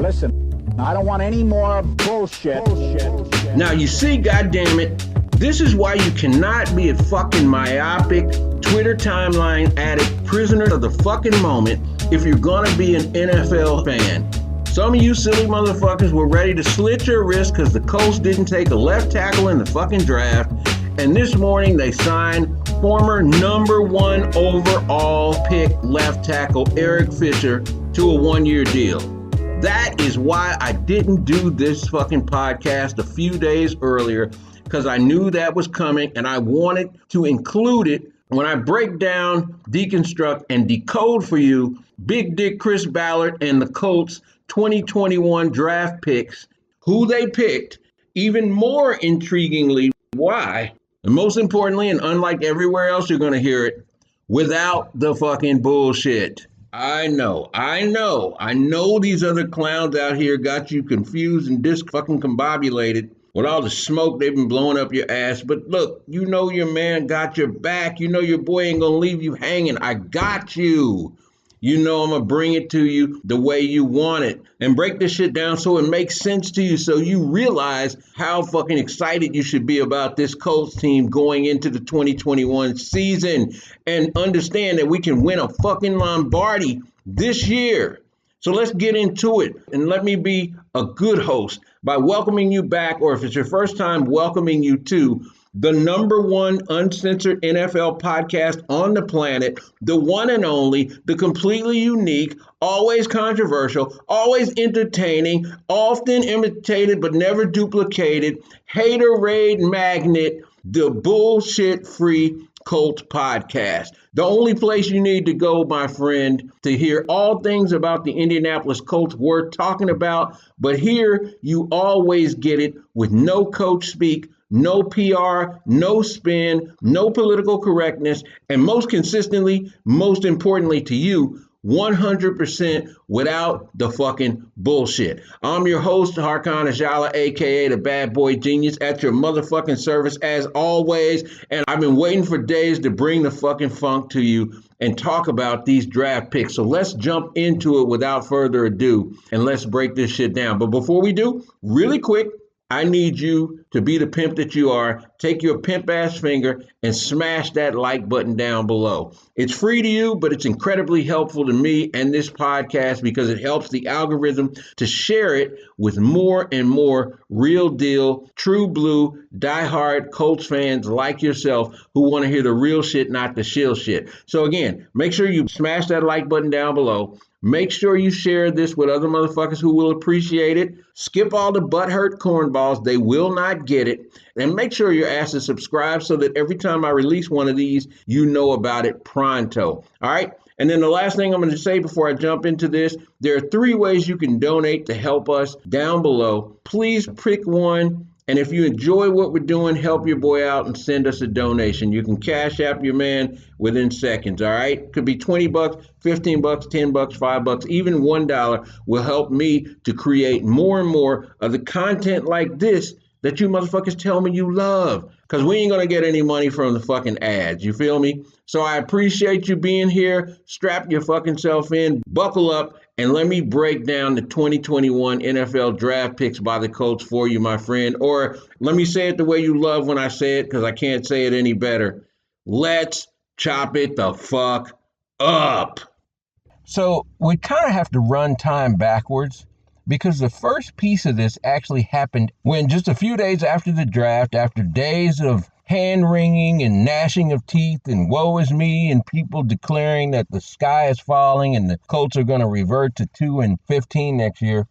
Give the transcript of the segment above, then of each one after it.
Listen, I don't want any more bullshit. Now you see, goddammit, this is why you cannot be a fucking myopic, Twitter timeline addict, prisoner of the fucking moment if you're gonna be an NFL fan. Some of you silly motherfuckers were ready to slit your wrist because the Colts didn't take a left tackle in the fucking draft, and this morning they signed former number 1 overall pick left tackle Eric Fisher to a 1-year deal. That is why I didn't do this fucking podcast a few days earlier, because I knew that was coming and I wanted to include it when I break down, deconstruct, and decode for you Big Dick Chris Ballard and the Colts 2021 draft picks, who they picked, even more intriguingly, why, and most importantly, and unlike everywhere else you're going to hear it, without the fucking bullshit. I know these other clowns out here got you confused and fucking combobulated with all the smoke they've been blowing up your ass. But look, you know your man got your back. You know your boy ain't gonna leave you hanging. I got you. You know I'm gonna bring it to you the way you want it and break this shit down so it makes sense to you, so you realize how fucking excited you should be about this Colts team going into the 2021 season and understand that we can win a fucking Lombardi this year. So let's get into it, and let me be a good host by welcoming you back, or if it's your first time, welcoming you to the number 1 uncensored NFL podcast on the planet, the one and only, the completely unique, always controversial, always entertaining, often imitated but never duplicated, haterade magnet, the bullshit-free Colts podcast. The only place you need to go, my friend, to hear all things about the Indianapolis Colts worth talking about, but here you always get it with no coach speak, no PR, no spin, no political correctness, and most consistently, most importantly to you, 100% without the fucking bullshit. I'm your host, Harkan Ajala, aka the BadBoy Genius, at your motherfucking service as always. And I've been waiting for days to bring the fucking funk to you and talk about these draft picks. So let's jump into it without further ado and let's break this shit down. But before we do, really quick, I need you to be the pimp that you are. Take your pimp ass finger and smash that like button down below. It's free to you, but it's incredibly helpful to me and this podcast because it helps the algorithm to share it with more and more real deal, true blue, diehard Colts fans like yourself who want to hear the real shit, not the shill shit. So again, make sure you smash that like button down below. Make sure you share this with other motherfuckers who will appreciate it. Skip all the butthurt cornballs. They will not get it. And make sure your ass is subscribed so that every time I release one of these, you know about it pronto. All right? And then the last thing I'm going to say before I jump into this, there are 3 ways you can donate to help us down below. Please pick one. And if you enjoy what we're doing, help your boy out and send us a donation. You can cash app your man within seconds, all right? Could be $20, $15, $10, $5, even $1 will help me to create more and more of the content like this that you motherfuckers tell me you love. Because we ain't going to get any money from the fucking ads, you feel me? So I appreciate you being here. Strap your fucking self in, buckle up, and let me break down the 2021 NFL draft picks by the Colts for you, my friend. Or let me say it the way you love when I say it, because I can't say it any better. Let's chop it the fuck up. So we kind of have to run time backwards, because the first piece of this actually happened when just a few days after the draft, after days of hand-wringing and gnashing of teeth and woe is me and people declaring that the sky is falling and the Colts are going to revert to 2-15 next year,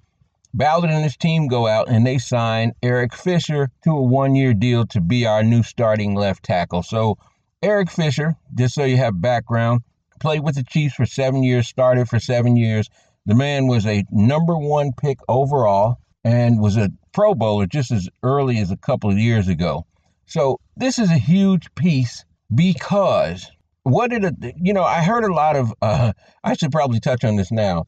Ballard and his team go out and they sign Eric Fisher to a 1-year deal to be our new starting left tackle. So Eric Fisher, just so you have background, played with the Chiefs for 7 years, started for 7 years. The man was a number 1 pick overall and was a Pro Bowler just as early as a couple of years ago. So this is a huge piece because I heard a lot of, I should probably touch on this now.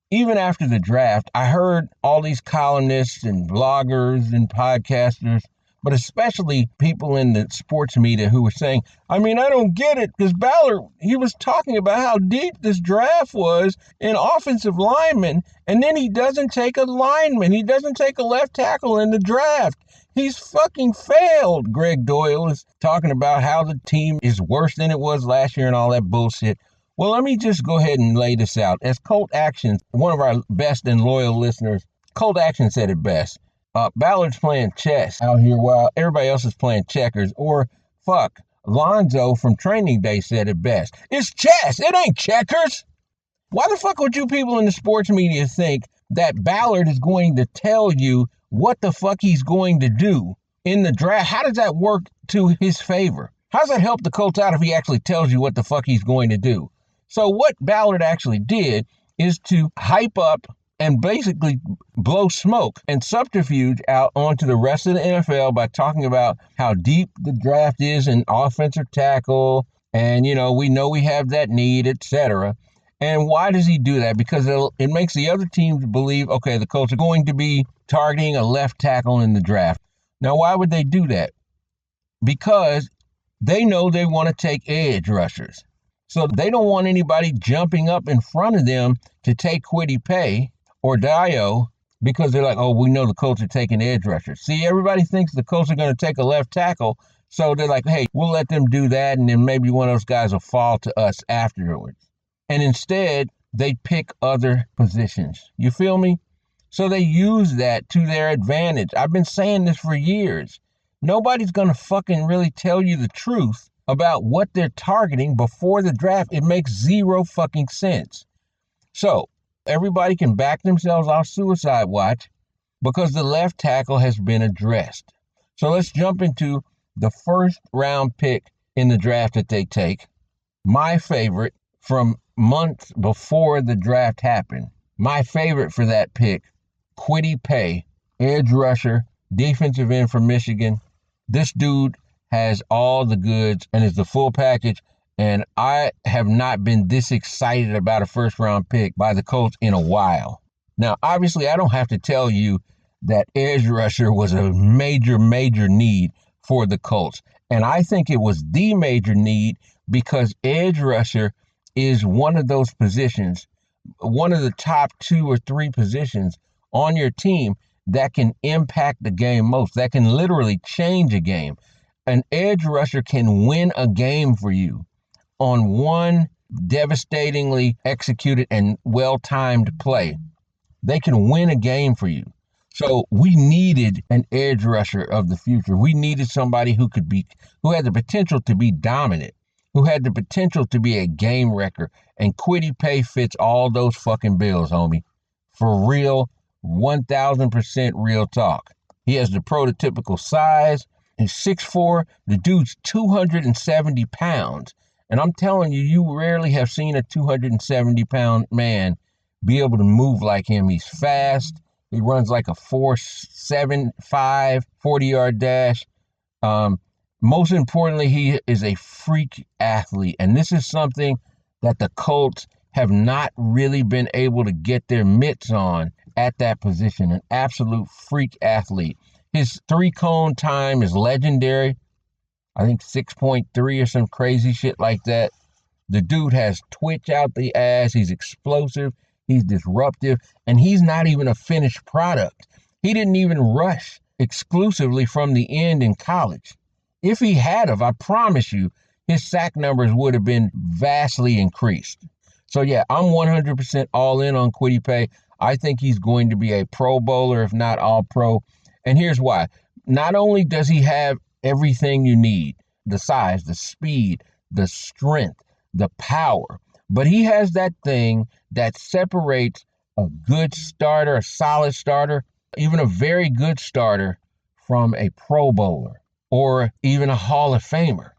Even after the draft, I heard all these columnists and bloggers and podcasters but especially people in the sports media who were saying, I mean, I don't get it, because Ballard, he was talking about how deep this draft was in offensive linemen, and then he doesn't take a lineman. He doesn't take a left tackle in the draft. He's fucking failed. Greg Doyle is talking about how the team is worse than it was last year and all that bullshit. Well, let me just go ahead and lay this out. As Colt Action, one of our best and loyal listeners, Colt Action said it best. Ballard's playing chess out here while everybody else is playing checkers. Or, fuck, Lonzo from Training Day said it best. It's chess. It ain't checkers. Why the fuck would you people in the sports media think that Ballard is going to tell you what the fuck he's going to do in the draft? How does that work to his favor? How does that help the Colts out if he actually tells you what the fuck he's going to do? So what Ballard actually did is to hype up and basically blow smoke and subterfuge out onto the rest of the NFL by talking about how deep the draft is in offensive tackle. And, you know we have that need, etc. And why does he do that? Because it makes the other teams believe, okay, the Colts are going to be targeting a left tackle in the draft. Now, why would they do that? Because they know they want to take edge rushers. So they don't want anybody jumping up in front of them to take Quitty Pay or Dio, because they're like, oh, we know the Colts are taking edge rushers. See, everybody thinks the Colts are going to take a left tackle, so they're like, hey, we'll let them do that, and then maybe one of those guys will fall to us afterwards. And instead, they pick other positions. You feel me? So they use that to their advantage. I've been saying this for years. Nobody's going to fucking really tell you the truth about what they're targeting before the draft. It makes zero fucking sense. So everybody can back themselves off suicide watch because the left tackle has been addressed. So let's jump into the first round pick in the draft that they take. My favorite from months before the draft happened. My favorite for that pick, Quitty Pay, edge rusher, defensive end from Michigan. This dude has all the goods and is the full package. And I have not been this excited about a first round pick by the Colts in a while. Now, obviously, I don't have to tell you that edge rusher was a major, major need for the Colts. And I think it was the major need because edge rusher is one of those positions, one of the top 2 or 3 positions on your team that can impact the game most, that can literally change a game. An edge rusher can win a game for you on one devastatingly executed and well-timed play. They can win a game for you. So we needed an edge rusher of the future. We needed somebody who had the potential to be dominant, who had the potential to be a game wrecker. And Quitty Pay fits all those fucking bills, homie. For real, 1,000% real talk. He has the prototypical size. He's 6'4". The dude's 270 pounds. And I'm telling you, you rarely have seen a 270-pound man be able to move like him. He's fast. He runs like a 4.75 40-yard dash. Most importantly, he is a freak athlete. And this is something that the Colts have not really been able to get their mitts on at that position. An absolute freak athlete. His 3-cone time is legendary. I think 6.3 or some crazy shit like that. The dude has twitch out the ass. He's explosive. He's disruptive. And he's not even a finished product. He didn't even rush exclusively from the end in college. If he had of, I promise you, his sack numbers would have been vastly increased. So yeah, I'm 100% all in on Quitty Pay. I think he's going to be a Pro Bowler, if not all pro. And here's why. Not only does he have everything you need, the size, the speed, the strength, the power, but he has that thing that separates a good starter, a solid starter, even a very good starter from a Pro Bowler or even a Hall of Famer.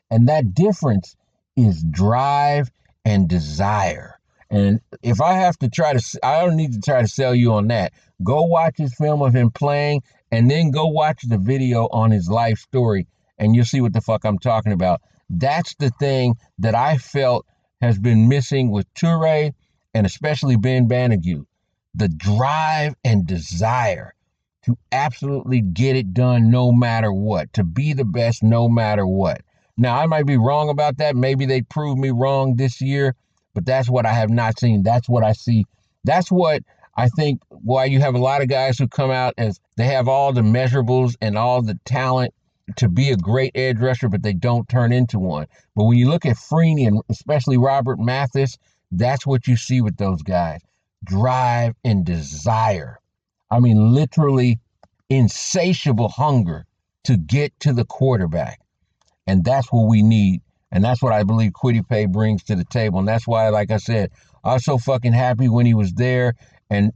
And that difference is drive and desire. And if I have to I don't need to try to sell you on that. Go watch his film of him playing and then go watch the video on his life story and you'll see what the fuck I'm talking about. That's the thing that I felt has been missing with Toure and especially Ben Bannigue. The drive and desire to absolutely get it done no matter what, to be the best no matter what. Now, I might be wrong about that. Maybe they prove me wrong this year, but that's what I have not seen. That's what I see. That's what I think why you have a lot of guys who come out as they have all the measurables and all the talent to be a great edge rusher, but they don't turn into one. But when you look at Freeney and especially Robert Mathis, that's what you see with those guys. Drive and desire. I mean, literally insatiable hunger to get to the quarterback. And that's what we need. And that's what I believe Quitty Pay brings to the table. And that's why, like I said, I was so fucking happy when he was there. And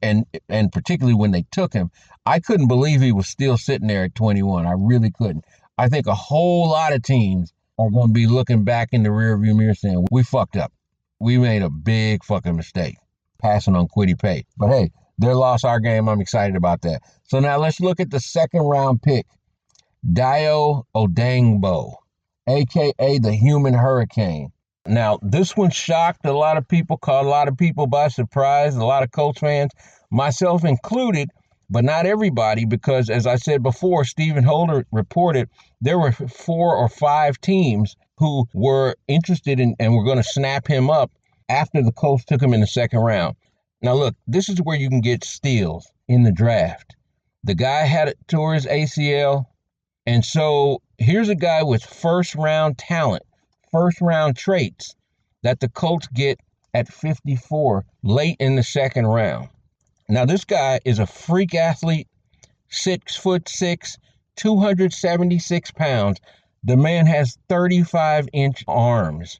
particularly when they took him, I couldn't believe he was still sitting there at 21. I really couldn't. I think a whole lot of teams are going to be looking back in the rearview mirror saying, we fucked up. We made a big fucking mistake passing on Quitty Pay. But hey, they lost our game. I'm excited about that. So now let's look at the second round pick, Dayo Odeyingbo, a.k.a. the Human Hurricane. Now, this one shocked a lot of people, caught a lot of people by surprise, a lot of Colts fans, myself included, but not everybody, because as I said before, Stephen Holder reported there were 4 or 5 teams who were interested in and were going to snap him up after the Colts took him in the second round. Now, look, this is where you can get steals in the draft. The guy had it tore his ACL, and so here's a guy with first-round talent, first-round traits that the Colts get at 54 late in the second round. Now, this guy is a freak athlete, 6'6", 276 pounds. The man has 35-inch arms.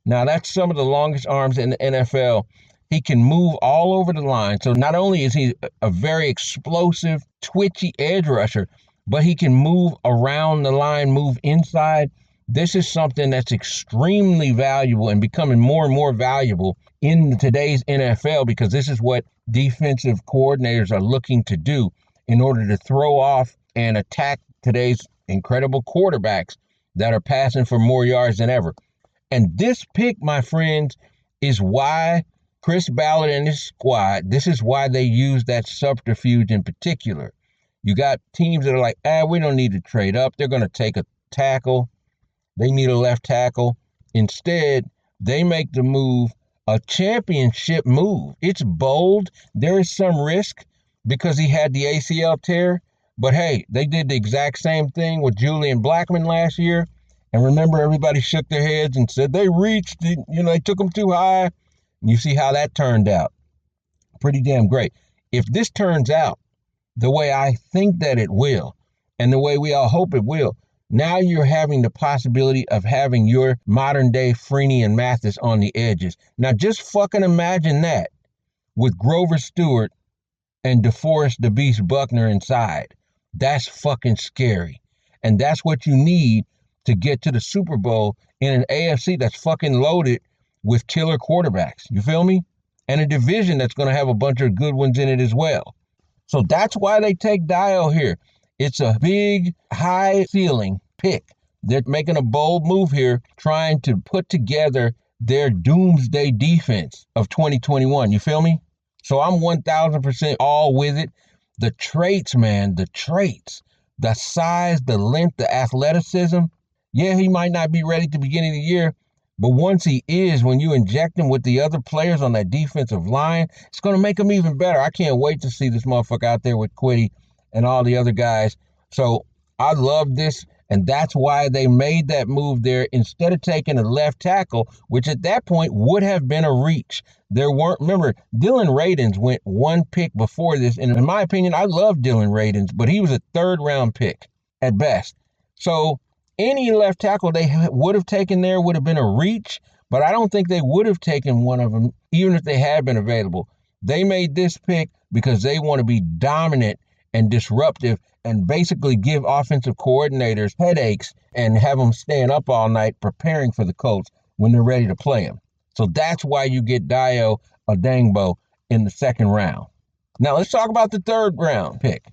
Now, that's some of the longest arms in the NFL. He can move all over the line. So not only is he a very explosive, twitchy edge rusher, but he can move around the line, move inside. This is something that's extremely valuable and becoming more and more valuable in today's NFL, because this is what defensive coordinators are looking to do in order to throw off and attack today's incredible quarterbacks that are passing for more yards than ever. And this pick, my friends, is why Chris Ballard and his squad, this is why they use that subterfuge in particular. You got teams that are like, we don't need to trade up. They're going to take a tackle. They need a left tackle. Instead, they make the move a championship move. It's bold. There is some risk because he had the ACL tear. But hey, they did the exact same thing with Julian Blackmon last year. And remember, everybody shook their heads and said they reached, they took him too high. And you see how that turned out. Pretty damn great. If this turns out the way I think that it will, and the way we all hope it will, now you're having the possibility of having your modern day Freeney and Mathis on the edges. Now just fucking imagine that with Grover Stewart and DeForest the Beast Buckner inside. That's fucking scary. And that's what you need to get to the Super Bowl in an AFC that's fucking loaded with killer quarterbacks. You feel me? And a division that's going to have a bunch of good ones in it as well. So that's why they take Dayo here. It's a big, high ceiling pick. They're making a bold move here, trying to put together their doomsday defense of 2021. You feel me? So I'm 1,000% all with it. The traits, man, the traits, the size, the length, the athleticism. Yeah, he might not be ready at the beginning of the year, but once he is, when you inject him with the other players on that defensive line, it's going to make him even better. I can't wait to see this motherfucker out there with Quitty and all the other guys. So I love this, and that's why they made that move there instead of taking a left tackle, which at that point would have been a reach. Remember, Dylan Radins went one pick before this, and in my opinion, I love Dylan Radins, but he was a third-round pick at best. So any left tackle they would have taken there would have been a reach, but I don't think they would have taken one of them, even if they had been available. They made this pick because they want to be dominant and disruptive and basically give offensive coordinators headaches and have them staying up all night preparing for the Colts when they're ready to play them. So that's why you get Dayo Odeyingbo in the second round. Now let's talk about the third round pick.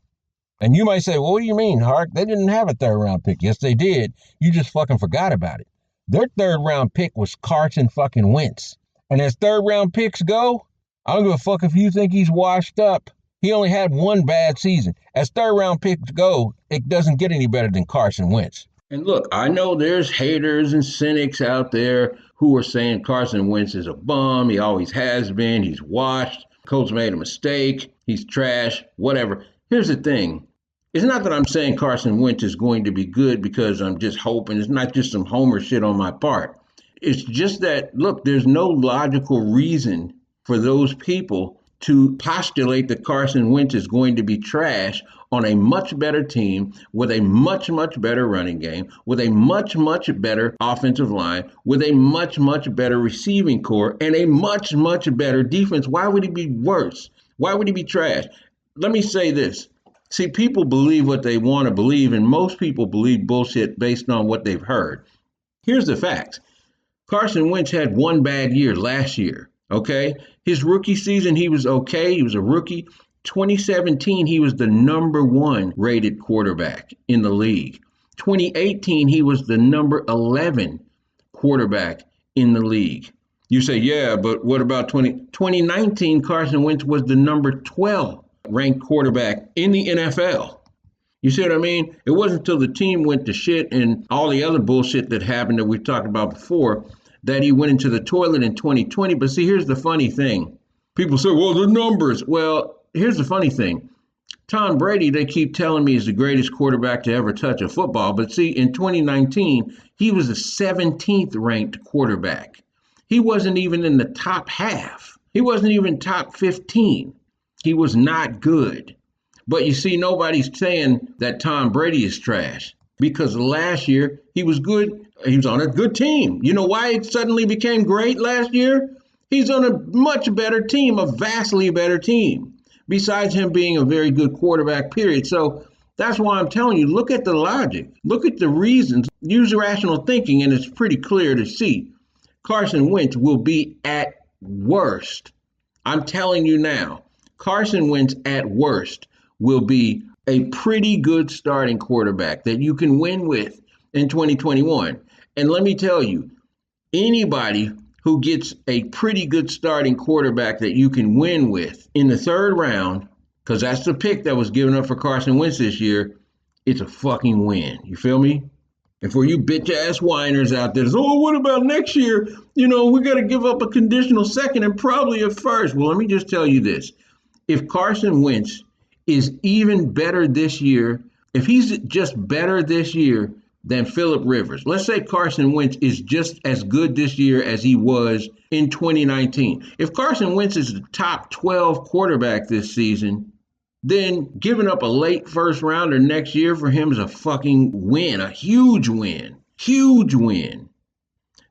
And you might say, well, what do you mean, Hark? They didn't have a third round pick. Yes, they did. You just fucking forgot about it. Their third round pick was Carson fucking Wentz. And as third round picks go, I don't give a fuck if you think he's washed up. He only had one bad season. As third-round picks go, it doesn't get any better than Carson Wentz. And look, I know there's haters and cynics out there who are saying Carson Wentz is a bum. He always has been. He's washed. Colts made a mistake. He's trash, whatever. Here's the thing. It's not that I'm saying Carson Wentz is going to be good because I'm just hoping. It's not just some homer shit on my part. It's just that, look, there's no logical reason for those people to postulate that Carson Wentz is going to be trash on a much better team with a much, much better running game, with a much, much better offensive line, with a much, much better receiving core, and a much, much better defense. Why would he be worse? Why would he be trash? Let me say this. See, people believe what they want to believe, and most people believe bullshit based on what they've heard. Here's the fact. Carson Wentz had one bad year last year. Okay, his rookie season, he was okay. He was a rookie. 2017, he was the number 1 rated quarterback in the league. 2018, he was the number 11 quarterback in the league. You say, yeah, but what about 2019? Carson Wentz was the number 12 ranked quarterback in the NFL. You see what I mean? It wasn't until the team went to shit and all the other bullshit that happened that we've talked about before that he went into the toilet in 2020. But see, here's the funny thing. People say, well, the numbers. Well, here's the funny thing. Tom Brady, they keep telling me, is the greatest quarterback to ever touch a football. But see, in 2019, he was the 17th ranked quarterback. He wasn't even in the top half. He wasn't even top 15. He was not good. But you see, nobody's saying that Tom Brady is trash because last year he was good. He was on a good team. You know why it suddenly became great last year? He's on a much better team, a vastly better team, besides him being a very good quarterback, period. So that's why I'm telling you, look at the logic. Look at the reasons. Use rational thinking, and it's pretty clear to see. Carson Wentz will be at worst. I'm telling you now, Carson Wentz at worst will be a pretty good starting quarterback that you can win with in 2021. And let me tell you, anybody who gets a pretty good starting quarterback that you can win with in the third round, because that's the pick that was given up for Carson Wentz this year, it's a fucking win. You feel me? And for you bitch-ass whiners out there, oh, what about next year? You know, we got to give up a conditional second and probably a first. Well, let me just tell you this. If Carson Wentz is even better this year, if he's just better this year than Phillip Rivers, let's say Carson Wentz is just as good this year as he was in 2019. If Carson Wentz is the top 12 quarterback this season, then giving up a late first rounder next year for him is a fucking win, a huge win, huge win.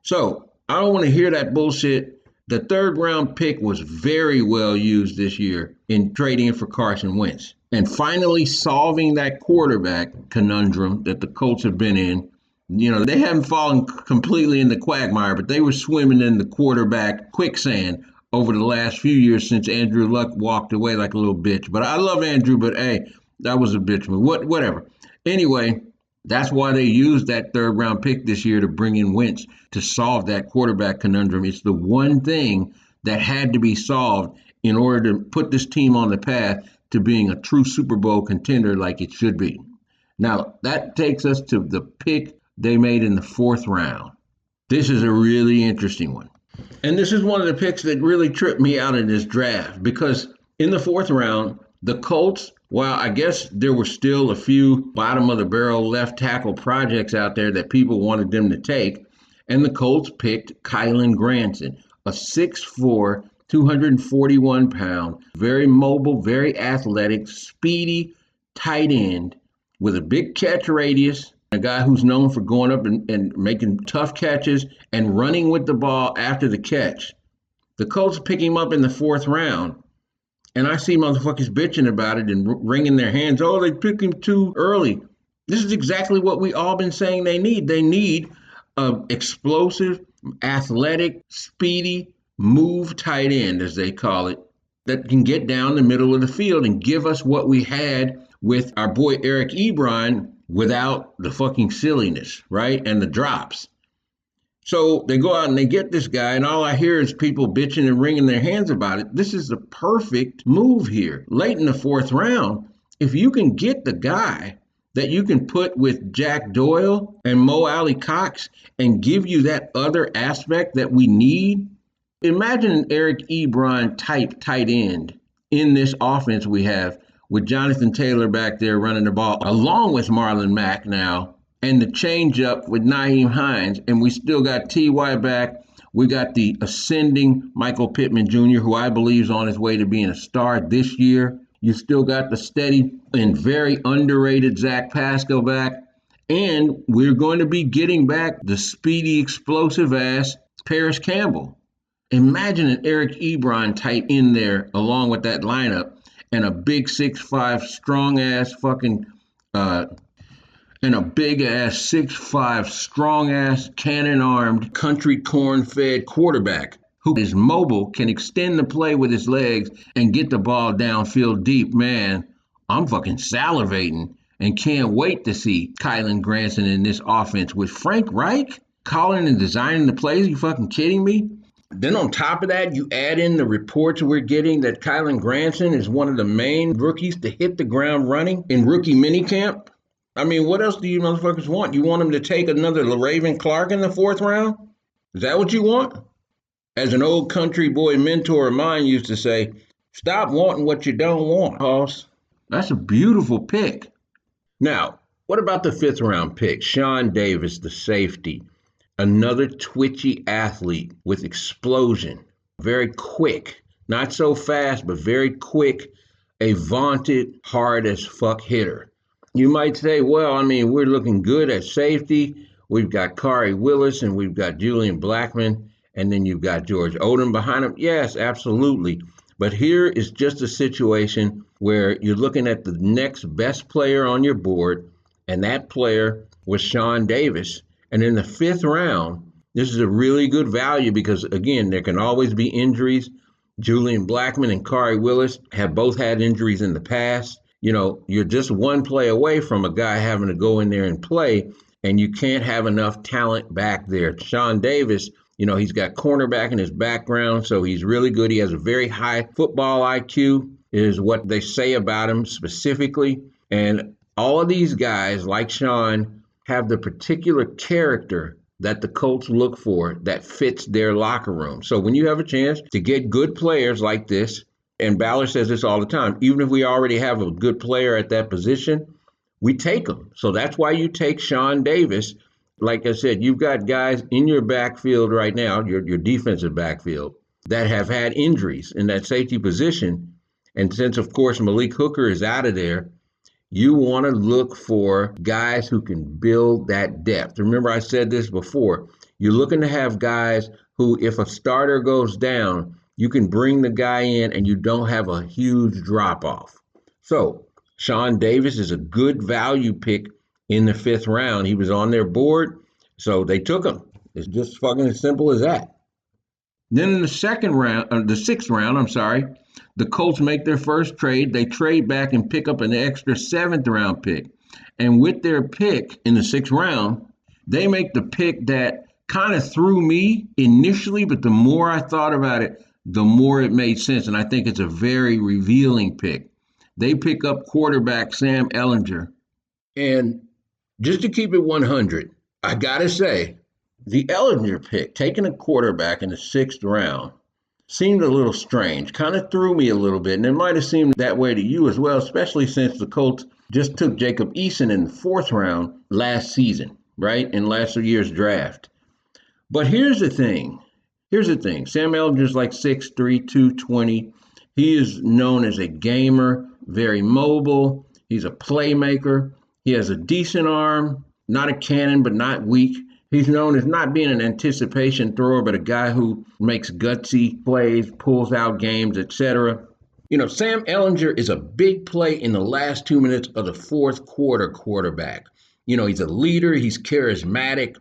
So I don't want to hear that bullshit. The third round pick was very well used this year in trading for Carson Wentz and finally solving that quarterback conundrum that the Colts have been in. You know, they haven't fallen completely in the quagmire, but they were swimming in the quarterback quicksand over the last few years since Andrew Luck walked away like a little bitch. But I love Andrew, but hey, that was a bitch move. Whatever. Anyway, that's why they used that third round pick this year to bring in Wentz to solve that quarterback conundrum. It's the one thing that had to be solved in order to put this team on the path to being a true Super Bowl contender like it should be. Now, that takes us to the pick they made in the fourth round. This is a really interesting one. And this is one of the picks that really tripped me out in this draft because in the fourth round, the Colts, while I guess there were still a few bottom of the barrel left tackle projects out there that people wanted them to take, and the Colts picked Kylen Granson, a 6'4", 241-pound, very mobile, very athletic, speedy tight end with a big catch radius, a guy who's known for going up and making tough catches and running with the ball after the catch. The Colts pick him up in the fourth round, and I see motherfuckers bitching about it and wringing their hands. Oh, they picked him too early. This is exactly what we all been saying they need. They need an explosive, athletic, speedy, move tight end, as they call it, that can get down the middle of the field and give us what we had with our boy Eric Ebron without the fucking silliness, right? And the drops. So they go out and they get this guy, and all I hear is people bitching and wringing their hands about it. This is the perfect move here. Late in the fourth round, if you can get the guy that you can put with Jack Doyle and Mo Alley Cox and give you that other aspect that we need, imagine an Eric Ebron type tight end in this offense we have with Jonathan Taylor back there running the ball, along with Marlon Mack now, and the change up with Nyheim Hines, and we still got T.Y. back. We got the ascending Michael Pittman Jr., who I believe is on his way to being a star this year. You still got the steady and very underrated Zach Pascal back. And we're going to be getting back the speedy, explosive ass Paris Campbell. Imagine an Eric Ebron tight in there along with that lineup and a big 6'5", strong ass fucking and a big ass 6'5", strong ass, cannon armed, country corn fed quarterback who is mobile, can extend the play with his legs and get the ball downfield deep. Man, I'm fucking salivating and can't wait to see Kylan Granson in this offense with Frank Reich calling and designing the plays. You fucking kidding me? Then on top of that, you add in the reports we're getting that Kylan Granson is one of the main rookies to hit the ground running in rookie minicamp. I mean, what else do you motherfuckers want? You want him to take another LaRaven Clark in the fourth round? Is that what you want? As an old country boy mentor of mine used to say, stop wanting what you don't want, boss. That's a beautiful pick. Now, what about the fifth round pick? Sean Davis, the safety. Another twitchy athlete with explosion. Very quick. Not so fast, but very quick. A vaunted hard as fuck hitter. You might say, well, I mean, we're looking good at safety. We've got Kari Willis and we've got Julian Blackman, and then you've got George Odom behind him. Yes, absolutely. But here is just a situation where you're looking at the next best player on your board, and that player was Sean Davis. And in the fifth round, this is a really good value because, again, there can always be injuries. Julian Blackman and Kari Willis have both had injuries in the past. You know, you're just one play away from a guy having to go in there and play, and you can't have enough talent back there. Sean Davis, you know, he's got cornerback in his background, so he's really good. He has a very high football IQ, is what they say about him specifically. And all of these guys, like Sean, have the particular character that the Colts look for that fits their locker room. So when you have a chance to get good players like this, and Ballard says this all the time, even if we already have a good player at that position, we take them. So that's why you take Sean Davis. Like I said, you've got guys in your backfield right now, your defensive backfield, that have had injuries in that safety position. And since, of course, Malik Hooker is out of there, you want to look for guys who can build that depth. Remember, I said this before. You're looking to have guys who, if a starter goes down, you can bring the guy in and you don't have a huge drop-off. So Sean Davis is a good value pick in the fifth round. He was on their board, so they took him. It's just fucking as simple as that. Then in the sixth round, the Colts make their first trade. They trade back and pick up an extra seventh round pick. And with their pick in the sixth round, they make the pick that kind of threw me initially, but the more I thought about it, the more it made sense. And I think it's a very revealing pick. They pick up quarterback Sam Ellinger. And just to keep it 100, I got to say, the Ellinger pick, taking a quarterback in the sixth round, seemed a little strange, kind of threw me a little bit. And it might have seemed that way to you as well, especially since the Colts just took Jacob Eason in the fourth round last season, right? In last year's draft. But here's the thing. Sam Ellinger's like 6'3", 220. He is known as a gamer, very mobile. He's a playmaker. He has a decent arm, not a cannon, but not weak. He's known as not being an anticipation thrower, but a guy who makes gutsy plays, pulls out games, etc. You know, Sam Ellinger is a big play in the last 2 minutes of the fourth quarter quarterback. You know, he's a leader. He's charismatic.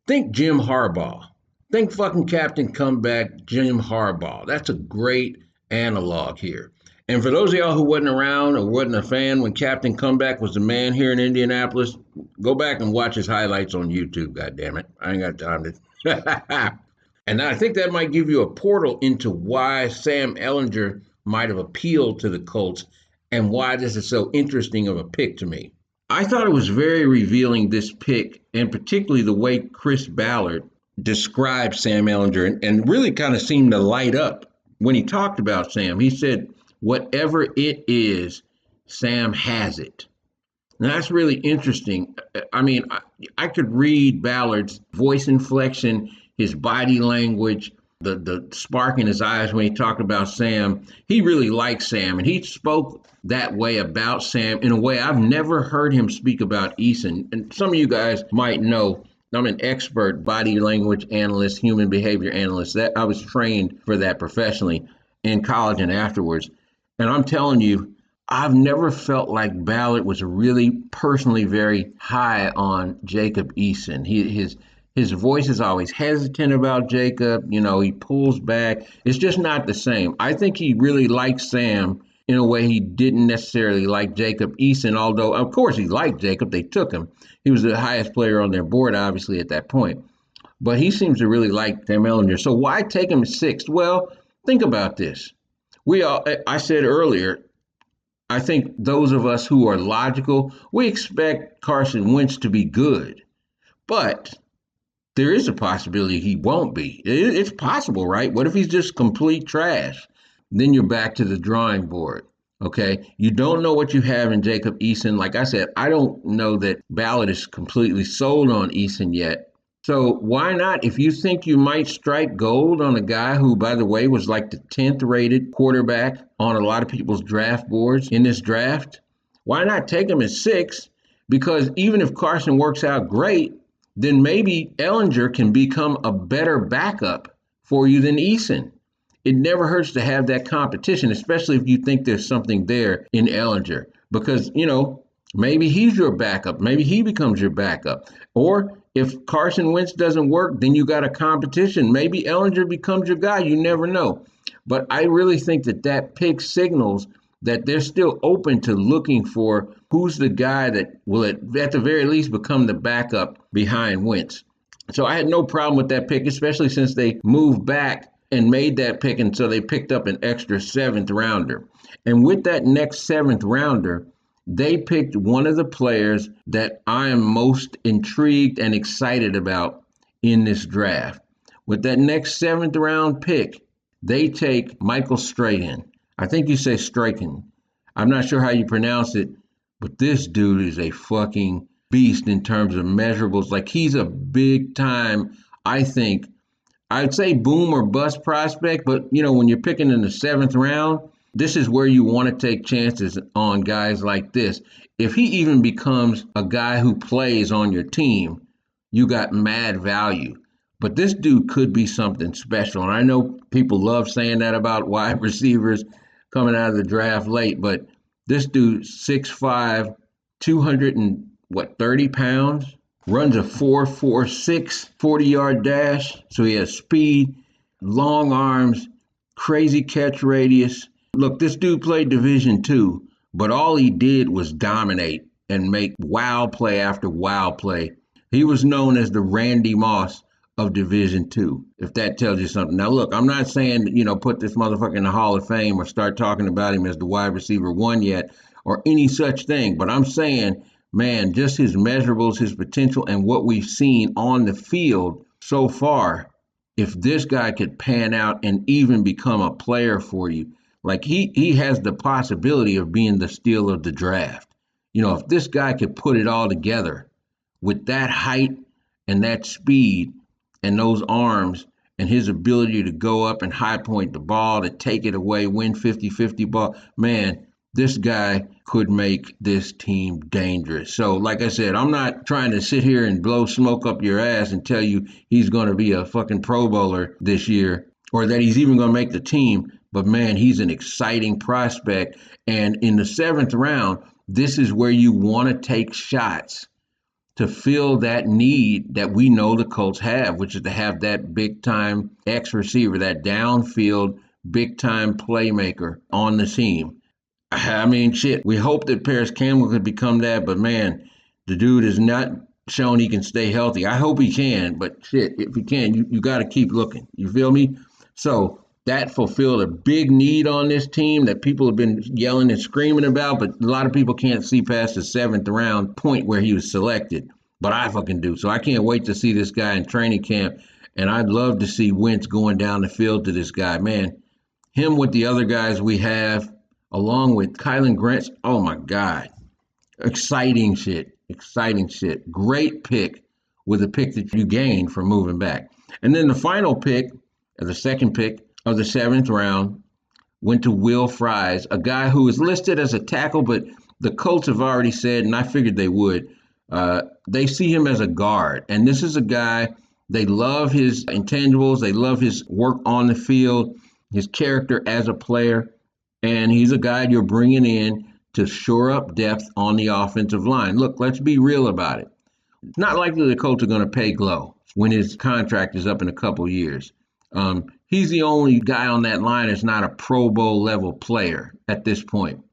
Think Jim Harbaugh. Think fucking Captain Comeback Jim Harbaugh. That's a great analog here. And for those of y'all who wasn't around or wasn't a fan when Captain Comeback was the man here in Indianapolis, go back and watch his highlights on YouTube, goddammit. I ain't got time to And I think that might give you a portal into why Sam Ellinger might have appealed to the Colts and why this is so interesting of a pick to me. I thought it was very revealing, this pick, and particularly the way Chris Ballard described Sam Ellinger and really kind of seemed to light up when he talked about Sam. He said, whatever it is, Sam has it. And that's really interesting. I mean, I could read Ballard's voice inflection, his body language, the spark in his eyes when he talked about Sam. He really liked Sam, and he spoke that way about Sam in a way I've never heard him speak about Eason. And some of you guys might know I'm an expert body language analyst, human behavior analyst. That I was trained for that professionally in college and afterwards. And I'm telling you, I've never felt like Ballard was really personally very high on Jacob Eason. His voice is always hesitant about Jacob. You know, he pulls back. It's just not the same. I think he really likes Sam in a way he didn't necessarily like Jacob Eason, although, of course, he liked Jacob. They took him. He was the highest player on their board, obviously, at that point. But he seems to really like Sam Ellinger. So why take him sixth? Well, think about this. I said earlier, I think those of us who are logical, we expect Carson Wentz to be good. But there is a possibility he won't be. It's possible, right? What if he's just complete trash? Then you're back to the drawing board, okay? You don't know what you have in Jacob Eason. Like I said, I don't know that Ballard is completely sold on Eason yet. So why not, if you think you might strike gold on a guy who, by the way, was like the 10th rated quarterback on a lot of people's draft boards in this draft, why not take him at 6? Because even if Carson works out great, then maybe Ellinger can become a better backup for you than Eason. It never hurts to have that competition, especially if you think there's something there in Ellinger. Because, you know, maybe he's your backup. Maybe he becomes your backup. Or if Carson Wentz doesn't work, then you got a competition. Maybe Ellinger becomes your guy. You never know. But I really think that pick signals that they're still open to looking for who's the guy that will at the very least become the backup behind Wentz. So I had no problem with that pick, especially since they moved back and made that pick, and so they picked up an extra 7th rounder. And with that next 7th rounder, they picked one of the players that I am most intrigued and excited about in this draft. With that next 7th round pick, they take Michael Strahan. I think you say Strahan. I'm not sure how you pronounce it, but this dude is a fucking beast in terms of measurables. Like, he's a big time, I think, I'd say boom or bust prospect, but you know, when you're picking in the 7th round, this is where you want to take chances on guys like this. If he even becomes a guy who plays on your team, you got mad value. But this dude could be something special. And I know people love saying that about wide receivers coming out of the draft late, but this dude, 6'5", 230 pounds, runs a 4.46 40-yard dash. So he has speed, long arms, crazy catch radius. Look, this dude played Division II, but all he did was dominate and make wow play after wow play. He was known as the Randy Moss of Division II, if that tells you something. Now, look, I'm not saying, you know, put this motherfucker in the Hall of Fame or start talking about him as the wide receiver 1 yet or any such thing, but I'm saying, man, just his measurables, his potential, and what we've seen on the field so far, if this guy could pan out and even become a player for you, like he has the possibility of being the steal of the draft. You know, if this guy could put it all together with that height and that speed and those arms and his ability to go up and high point the ball, to take it away, win 50-50 ball, man, this guy could make this team dangerous. So, like I said, I'm not trying to sit here and blow smoke up your ass and tell you he's going to be a fucking Pro Bowler this year or that he's even going to make the team. But, man, he's an exciting prospect. And in the 7th round, this is where you want to take shots to fill that need that we know the Colts have, which is to have that big-time X receiver, that downfield big-time playmaker on the team. I mean, shit, we hope that Paris Campbell could become that, but man, the dude is not shown he can stay healthy. I hope he can, but shit, if he can, you got to keep looking. You feel me? So that fulfilled a big need on this team that people have been yelling and screaming about, but a lot of people can't see past the 7th round point where he was selected. But I fucking do. So I can't wait to see this guy in training camp. And I'd love to see Wentz going down the field to this guy. Man, him with the other guys we have, along with Kylan Granson, oh my God. Exciting shit. Exciting shit. Great pick with a pick that you gained from moving back. And then the final pick, or the second pick of the 7th round, went to Will Fries, a guy who is listed as a tackle, but the Colts have already said, and I figured they would, they see him as a guard. And this is a guy, they love his intangibles. They love his work on the field, his character as a player. And he's a guy you're bringing in to shore up depth on the offensive line. Look, let's be real about it. It's not likely the Colts are going to pay Glow when his contract is up in a couple years. He's the only guy on that line that's not a Pro Bowl level player at this point.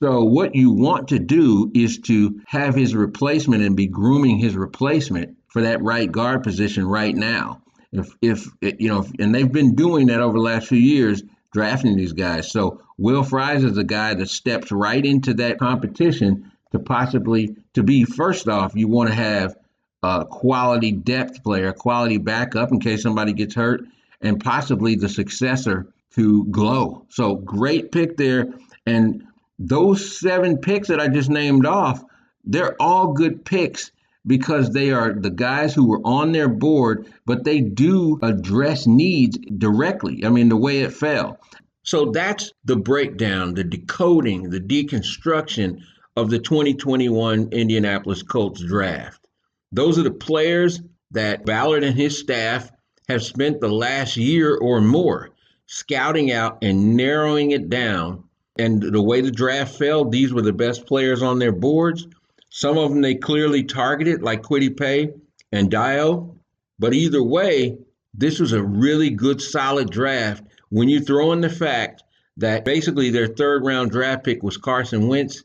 So what you want to do is to have his replacement and be grooming his replacement for that right guard position right now. And they've been doing that over the last few years, drafting these guys. So Will Fries is a guy that steps right into that competition to be, first off, you want to have a quality depth player, a quality backup in case somebody gets hurt, and possibly the successor to Glow. So great pick there. And those 7 picks that I just named off, they're all good picks because they are the guys who were on their board, but they do address needs directly. I mean, the way it fell. So that's the breakdown, the decoding, the deconstruction of the 2021 Indianapolis Colts draft. Those are the players that Ballard and his staff have spent the last year or more scouting out and narrowing it down. And the way the draft fell, these were the best players on their boards. Some of them they clearly targeted, like Quitty Pay and Dio. But either way, this was a really good, solid draft when you throw in the fact that basically their 3rd round draft pick was Carson Wentz.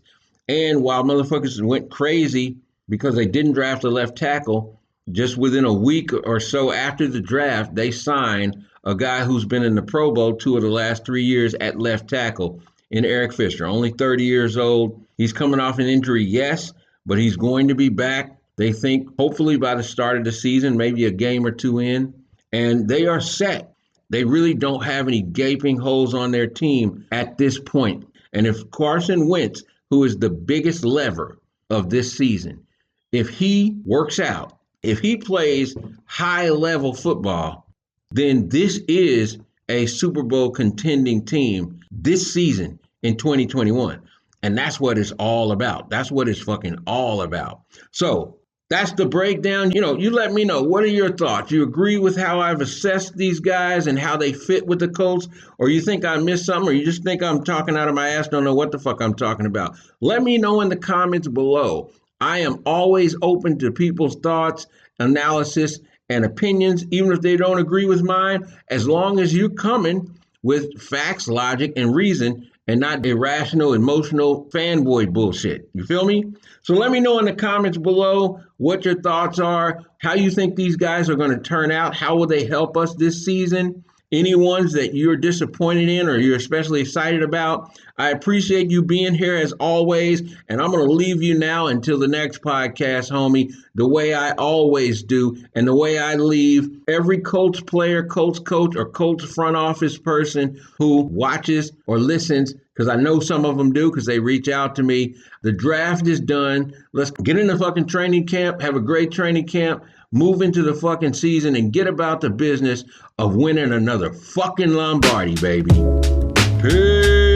And while motherfuckers went crazy because they didn't draft a left tackle, just within a week or so after the draft, they signed a guy who's been in the Pro Bowl 2 of the last 3 years at left tackle in Eric Fisher, only 30 years old. He's coming off an injury, yes, but he's going to be back, they think, hopefully by the start of the season, maybe a game or 2 in. And they are set. They really don't have any gaping holes on their team at this point. And if Carson Wentz, who is the biggest lever of this season, if he works out, if he plays high-level football, then this is a Super Bowl contending team this season in 2021. And that's what it's all about. That's what it's fucking all about. So that's the breakdown. You let me know. What are your thoughts? You agree with how I've assessed these guys and how they fit with the Colts? Or you think I missed something? Or you just think I'm talking out of my ass, don't know what the fuck I'm talking about? Let me know in the comments below. I am always open to people's thoughts, analysis, and opinions, even if they don't agree with mine, as long as you're coming with facts, logic, and reason, and not irrational, emotional fanboy bullshit. You feel me? So let me know in the comments below what your thoughts are, how you think these guys are going to turn out, how will they help us this season, any ones that you're disappointed in or you're especially excited about. I appreciate you being here as always, and I'm going to leave you now until the next podcast, homie, the way I always do and the way I leave every Colts player, Colts coach, or Colts front office person who watches or listens, because I know some of them do because they reach out to me. The draft is done. Let's get in the fucking training camp, have a great training camp, move into the fucking season, and get about the business of winning another fucking Lombardi, baby. Peace.